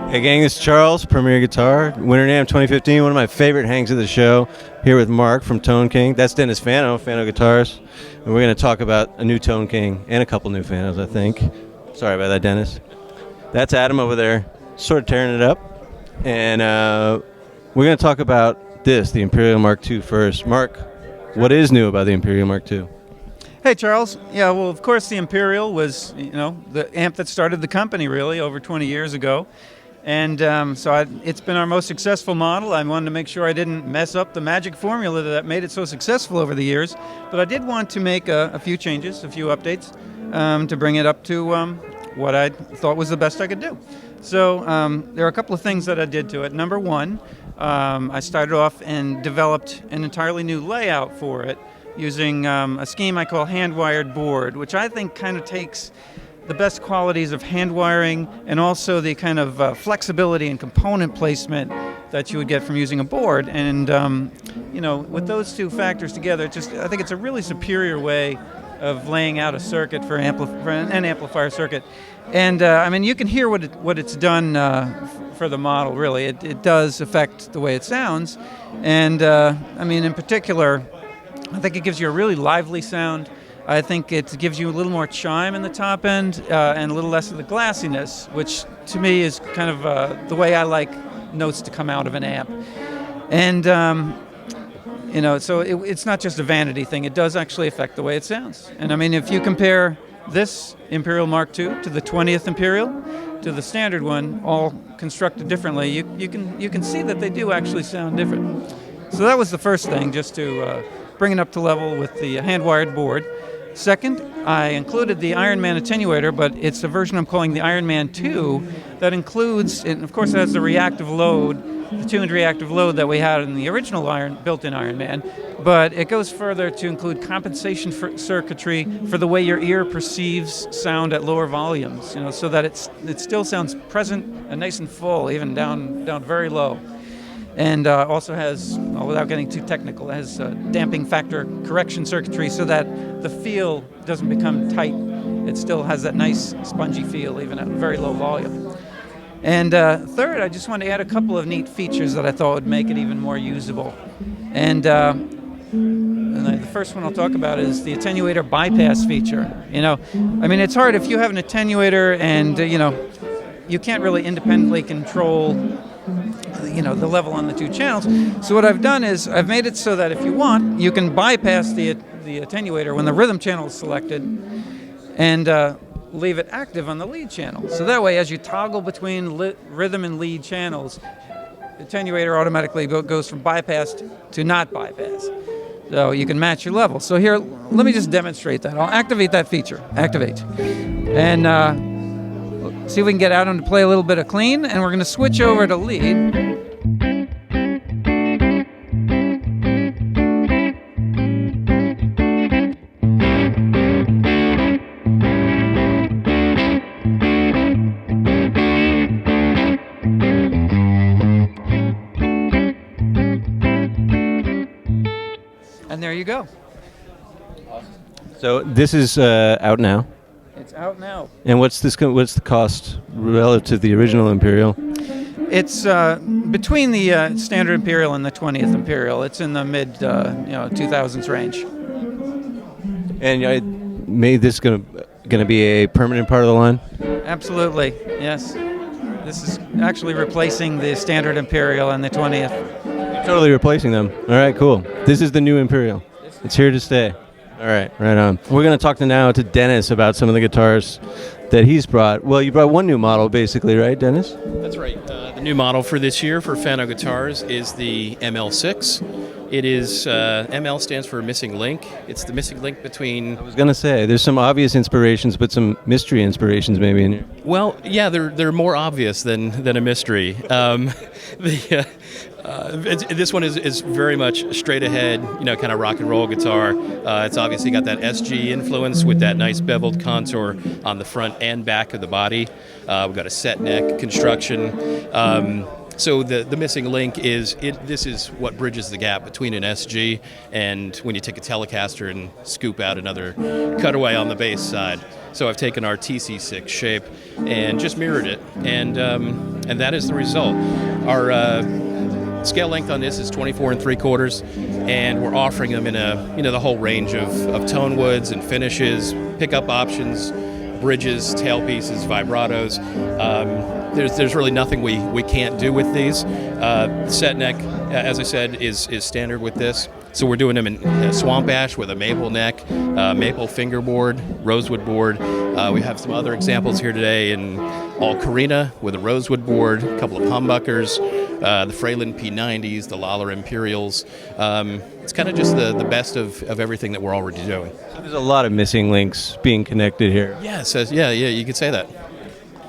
Hey gang, it's Charles, Premier Guitar, Winter NAMM 2015, one of my favorite hangs of the show, here with Mark from Tone King. That's Dennis Fano, Fano Guitars, and we're going to talk about a new Tone King and a couple new Fanos, I think. Sorry about that, Dennis. That's Adam over there, sort of tearing it up, and we're going to talk about this, the Imperial Mark II first. Mark, what is new about the Imperial Mark II? Hey, Charles. Yeah, well, of course, the Imperial was, the amp that started the company, really, over 20 years ago. And it's been our most successful model. I wanted to make sure I didn't mess up the magic formula that made it so successful over the years. But I did want to make a few changes, a few updates, to bring it up to what I thought was the best I could do. So there are a couple of things that I did to it. Number one, I started off and developed an entirely new layout for it using a scheme I call hand-wired board, which I think kind of takes the best qualities of hand wiring and also the kind of flexibility and component placement that you would get from using a board. And, with those two factors together, I think it's a really superior way of laying out a circuit for an amplifier circuit. And, you can hear what it's done for the model, really. It does affect the way it sounds. And, in particular, I think it gives you a really lively sound. I think it gives you a little more chime in the top end and a little less of the glassiness, which to me is kind of the way I like notes to come out of an amp. And, so it's not just a vanity thing. It does actually affect the way it sounds. And if you compare this Imperial Mark II to the 20th Imperial, to the standard one, all constructed differently, you can see that they do actually sound different. So that was the first thing, just to bring it up to level with the hand-wired board. Second, I included the Ironman Attenuator, but it's a version I'm calling the Ironman 2 that includes, and of course it has the reactive load, the tuned reactive load that we had in the original built-in Ironman, but it goes further to include compensation for circuitry for the way your ear perceives sound at lower volumes, so that it still sounds present and nice and full, even down very low. And also has, without getting too technical, it has damping factor correction circuitry so that the feel doesn't become tight. It still has that nice spongy feel even at very low volume. And third, I just wanted to add a couple of neat features that I thought would make it even more usable. And the first one I'll talk about is the Attenuator Bypass feature. It's hard if you have an attenuator and, you can't really independently control the level on the two channels. So what I've done is I've made it so that if you want, you can bypass the attenuator when the rhythm channel is selected and leave it active on the lead channel. So that way, as you toggle between rhythm and lead channels, the attenuator automatically goes from bypassed to not bypassed. So you can match your level. So here, let me just demonstrate that. I'll activate that feature. Activate. And see if we can get Adam to play a little bit of clean, and we're going to switch over to lead. And there you go. So this is out now. It's out now. And what's the cost relative to the original Imperial? It's between the standard Imperial and the 20th Imperial. It's in the mid 2000s range. And I made this going to be a permanent part of the line? Absolutely, yes. This is actually replacing the standard Imperial and the 20th. Totally replacing them. All right, cool. This is the new Imperial. It's here to stay. All right, right on. We're going to talk now to Dennis about some of the guitars that he's brought. Well, you brought one new model, basically, right, Dennis? That's right. The new model for this year for Fano guitars is the ML6. It is, ML stands for missing link. It's the missing link between... I was going to say, there's some obvious inspirations, but some mystery inspirations maybe in here. Well, yeah, they're more obvious than a mystery. This one is very much straight ahead, kind of rock and roll guitar. It's obviously got that SG influence with that nice beveled contour on the front and back of the body. We've got a set neck construction. So the missing link is this is what bridges the gap between an SG and when you take a Telecaster and scoop out another cutaway on the bass side. So I've taken our TC6 shape and just mirrored it. And and that is the result. Our scale length on this is 24 3/4, and we're offering them in the whole range of tone woods and finishes, pickup options, bridges, tailpieces, vibratos. There's really nothing we can't do with these. Set neck, as I said, is standard with this. So we're doing them in swamp ash with a maple neck, maple fingerboard, rosewood board. We have some other examples here today in all Carina with a rosewood board, a couple of humbuckers, the Freyland P90s, the Lawler Imperials. It's kind of just the best of everything that we're already doing. So there's a lot of missing links being connected here. Yes, yeah, you could say that.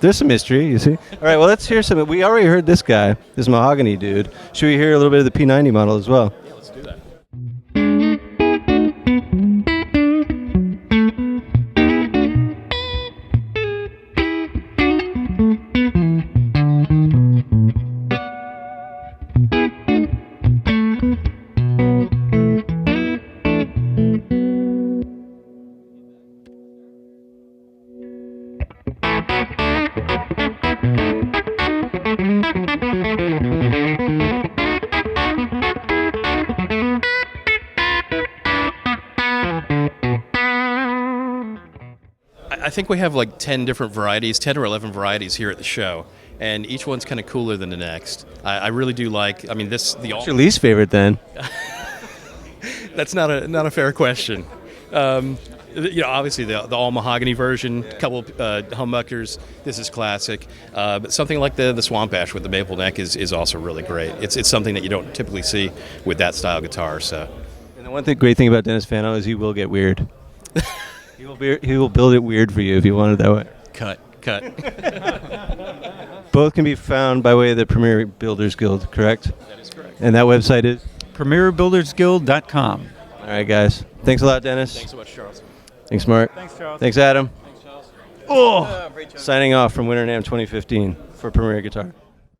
There's some mystery, you see. All right, well, let's hear some. We already heard this guy, this mahogany dude. Should we hear a little bit of the P90 model as well? Yeah, let's do that. I think we have like 10 different varieties, 10 or 11 varieties here at the show, and each one's kind of cooler than the next. I really do like. I mean, What's your least favorite then? That's not a fair question. Obviously the all mahogany version, a couple humbuckers. This is classic, but something like the swamp ash with the maple neck is also really great. It's something that you don't typically see with that style guitar. So, And the one great thing about Dennis Fano is he will get weird. He will build it weird for you if you want it that way. Cut. Both can be found by way of the Premier Builders Guild, correct? That is correct. And that website is? PremierBuildersGuild.com. All right, guys. Thanks a lot, Dennis. Thanks so much, Charles. Thanks, Mark. Thanks, Charles. Thanks, Adam. Thanks, Charles. Signing off from Winter NAMM 2015 for Premier Guitar.